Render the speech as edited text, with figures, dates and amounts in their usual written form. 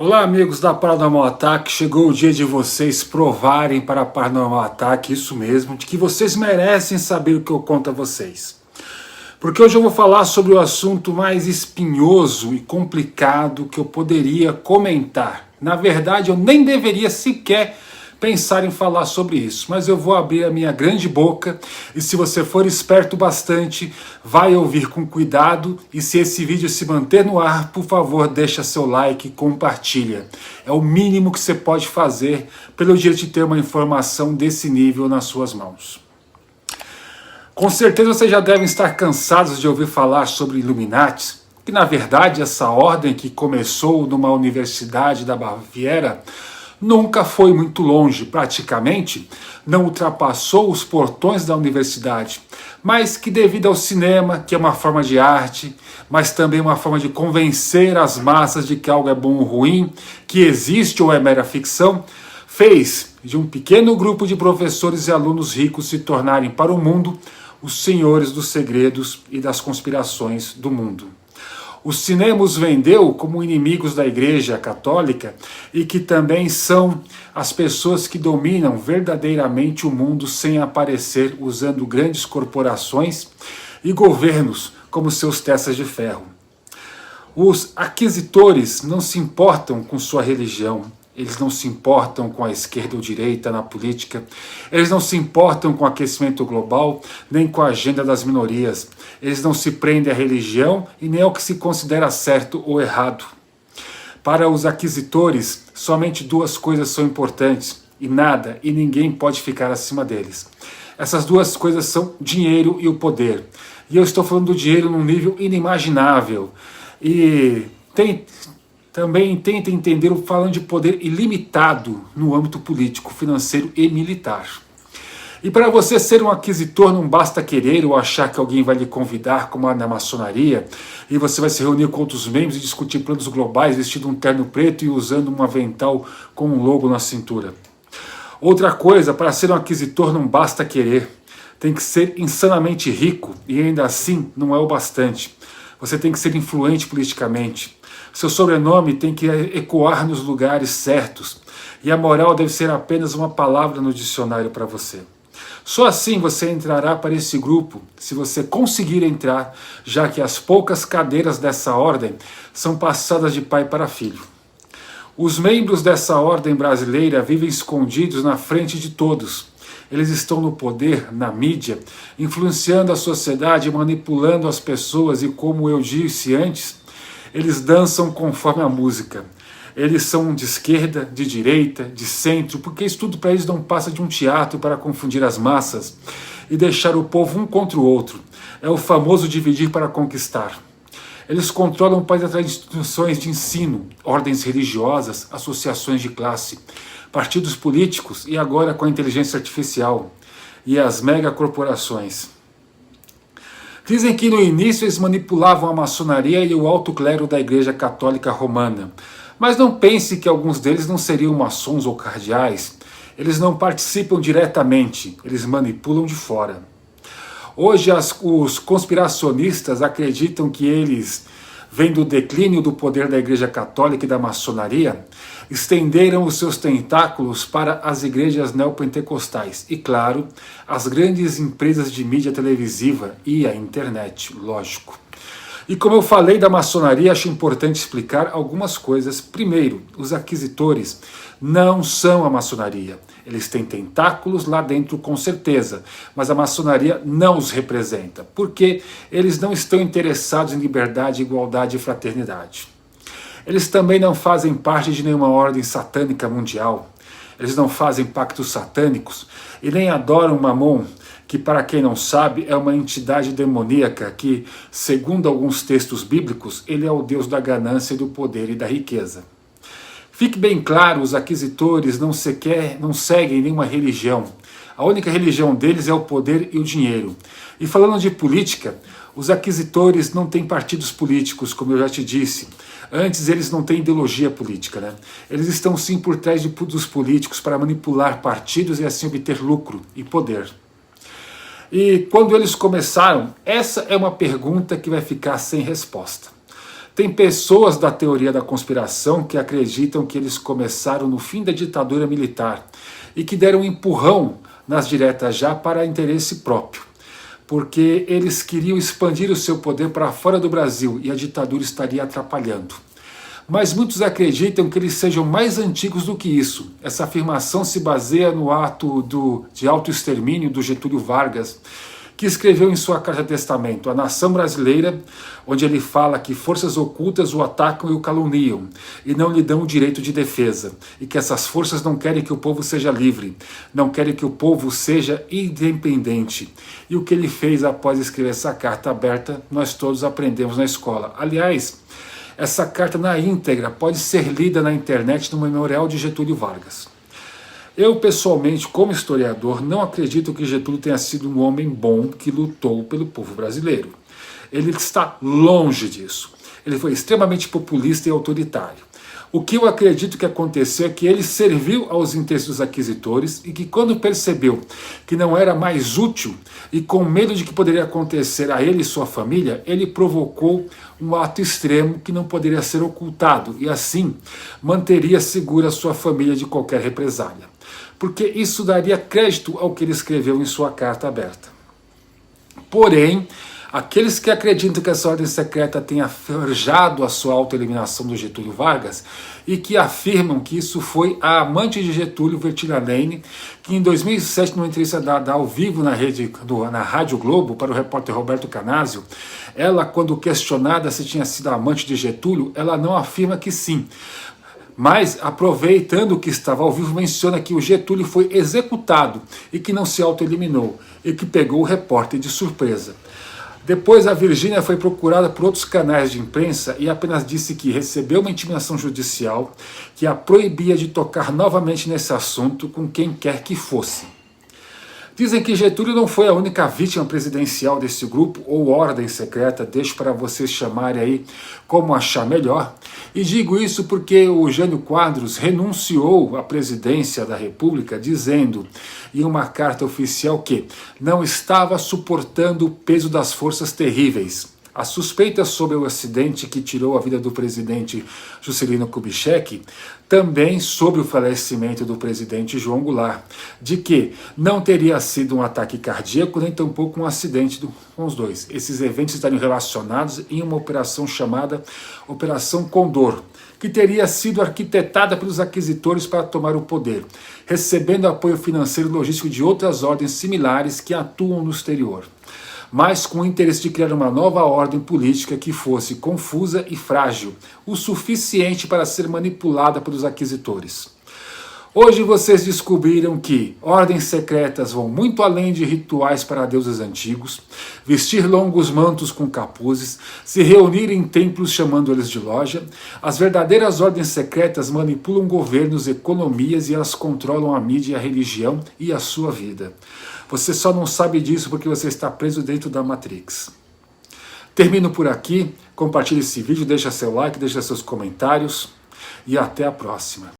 Olá, amigos da Paranormal Ataque. Chegou o dia de vocês provarem para a Paranormal Ataque, isso mesmo, de que vocês merecem saber o que eu conto a vocês. Porque hoje eu vou falar sobre o assunto mais espinhoso e complicado que eu poderia comentar. Na verdade, eu nem deveria sequer pensar em falar sobre isso, mas eu vou abrir a minha grande boca e se você for esperto bastante, vai ouvir com cuidado e se esse vídeo se manter no ar, por favor, deixa seu like e compartilha. É o mínimo que você pode fazer pelo direito de ter uma informação desse nível nas suas mãos. Com certeza vocês já devem estar cansados de ouvir falar sobre Illuminati, que na verdade essa ordem que começou numa universidade da Baviera nunca foi muito longe, praticamente não ultrapassou os portões da universidade, mas que devido ao cinema, que é uma forma de arte, mas também uma forma de convencer as massas de que algo é bom ou ruim, que existe ou é mera ficção, fez de um pequeno grupo de professores e alunos ricos se tornarem para o mundo os senhores dos segredos e das conspirações do mundo. O cinema os vendeu como inimigos da Igreja Católica e que também são as pessoas que dominam verdadeiramente o mundo sem aparecer, usando grandes corporações e governos como seus testas de ferro. Os aquisitores não se importam com sua religião, eles não se importam com a esquerda ou direita na política, eles não se importam com o aquecimento global, nem com a agenda das minorias, eles não se prendem à religião e nem ao que se considera certo ou errado. Para os aquisitores, somente duas coisas são importantes, e nada e ninguém pode ficar acima deles. Essas duas coisas são dinheiro e o poder. E eu estou falando do dinheiro num nível inimaginável. E também tenta entender falando de poder ilimitado no âmbito político, financeiro e militar. E para você ser um aquisitor não basta querer ou achar que alguém vai lhe convidar, como na maçonaria, e você vai se reunir com outros membros e discutir planos globais vestido um terno preto e usando um avental com um logo na cintura. Outra coisa, para ser um aquisitor não basta querer, tem que ser insanamente rico e ainda assim não é o bastante. Você tem que ser influente politicamente. Seu sobrenome tem que ecoar nos lugares certos. E a moral deve ser apenas uma palavra no dicionário para você. Só assim você entrará para esse grupo, se você conseguir entrar, já que as poucas cadeiras dessa ordem são passadas de pai para filho. Os membros dessa ordem brasileira vivem escondidos na frente de todos. Eles estão no poder, na mídia, influenciando a sociedade, manipulando as pessoas e, como eu disse antes, eles dançam conforme a música. Eles são de esquerda, de direita, de centro, porque isso tudo para eles não passa de um teatro para confundir as massas e deixar o povo um contra o outro. É o famoso dividir para conquistar. Eles controlam o país através de instituições de ensino, ordens religiosas, associações de classe, partidos políticos e agora com a inteligência artificial e as megacorporações. Dizem que no início eles manipulavam a maçonaria e o alto clero da Igreja Católica Romana. Mas não pense que alguns deles não seriam maçons ou cardeais. Eles não participam diretamente, eles manipulam de fora. Hoje os conspiracionistas acreditam que eles, vendo o declínio do poder da Igreja Católica e da maçonaria, estenderam os seus tentáculos para as igrejas neopentecostais e, claro, as grandes empresas de mídia televisiva e a internet, lógico. E como eu falei da maçonaria, acho importante explicar algumas coisas. Primeiro, os aquisitores não são a maçonaria. Eles têm tentáculos lá dentro com certeza, mas a maçonaria não os representa, porque eles não estão interessados em liberdade, igualdade e fraternidade. Eles também não fazem parte de nenhuma ordem satânica mundial. Eles não fazem pactos satânicos e nem adoram Mamon, que para quem não sabe é uma entidade demoníaca que, segundo alguns textos bíblicos, ele é o deus da ganância, do poder e da riqueza. Fique bem claro, os aquisitores não seguem nenhuma religião. A única religião deles é o poder e o dinheiro. E falando de política, os aquisitores não têm partidos políticos, como eu já te disse. Antes eles não têm ideologia política, né? Eles estão sim por trás dos políticos para manipular partidos e assim obter lucro e poder. E quando eles começaram, essa é uma pergunta que vai ficar sem resposta. Tem pessoas da teoria da conspiração que acreditam que eles começaram no fim da ditadura militar e que deram um empurrão nas diretas já para interesse próprio, porque eles queriam expandir o seu poder para fora do Brasil e a ditadura estaria atrapalhando. Mas muitos acreditam que eles sejam mais antigos do que isso. Essa afirmação se baseia no ato de autoextermínio do Getúlio Vargas, que escreveu em sua carta testamento a nação brasileira, onde ele fala que forças ocultas o atacam e o caluniam, e não lhe dão o direito de defesa, e que essas forças não querem que o povo seja livre, não querem que o povo seja independente. E o que ele fez após escrever essa carta aberta, nós todos aprendemos na escola. Aliás, essa carta na íntegra pode ser lida na internet no Memorial de Getúlio Vargas. Eu, pessoalmente, como historiador, não acredito que Getúlio tenha sido um homem bom que lutou pelo povo brasileiro. Ele está longe disso. Ele foi extremamente populista e autoritário. O que eu acredito que aconteceu é que ele serviu aos interesses dos aquisitores e que quando percebeu que não era mais útil e com medo de que poderia acontecer a ele e sua família, ele provocou um ato extremo que não poderia ser ocultado e assim manteria segura sua família de qualquer represália. Porque isso daria crédito ao que ele escreveu em sua carta aberta. Porém, aqueles que acreditam que essa ordem secreta tenha forjado a sua autoeliminação do Getúlio Vargas e que afirmam que isso foi a amante de Getúlio, Vertina Lane, que em 2007, numa entrevista dada ao vivo na Rádio Globo para o repórter Roberto Canásio, ela, quando questionada se tinha sido a amante de Getúlio, ela não afirma que sim. Mas, aproveitando que estava ao vivo, menciona que o Getúlio foi executado e que não se autoeliminou e que pegou o repórter de surpresa. Depois a Virgínia foi procurada por outros canais de imprensa e apenas disse que recebeu uma intimação judicial que a proibia de tocar novamente nesse assunto com quem quer que fosse. Dizem que Getúlio não foi a única vítima presidencial desse grupo ou ordem secreta, deixo para vocês chamarem aí como achar melhor. E digo isso porque o Jânio Quadros renunciou à presidência da República dizendo em uma carta oficial que não estava suportando o peso das forças terríveis. A suspeita sobre o acidente que tirou a vida do presidente Juscelino Kubitschek, também sobre o falecimento do presidente João Goulart, de que não teria sido um ataque cardíaco, nem tampouco um acidente com os dois. Esses eventos estariam relacionados em uma operação chamada Operação Condor, que teria sido arquitetada pelos aquisitores para tomar o poder, recebendo apoio financeiro e logístico de outras ordens similares que atuam no exterior, mas com o interesse de criar uma nova ordem política que fosse confusa e frágil, o suficiente para ser manipulada pelos aquisitores. Hoje vocês descobriram que ordens secretas vão muito além de rituais para deuses antigos, vestir longos mantos com capuzes, se reunir em templos chamando eles de loja. As verdadeiras ordens secretas manipulam governos, economias e elas controlam a mídia, a religião e a sua vida. Você só não sabe disso porque você está preso dentro da Matrix. Termino por aqui, compartilhe esse vídeo, deixa seu like, deixa seus comentários e até a próxima.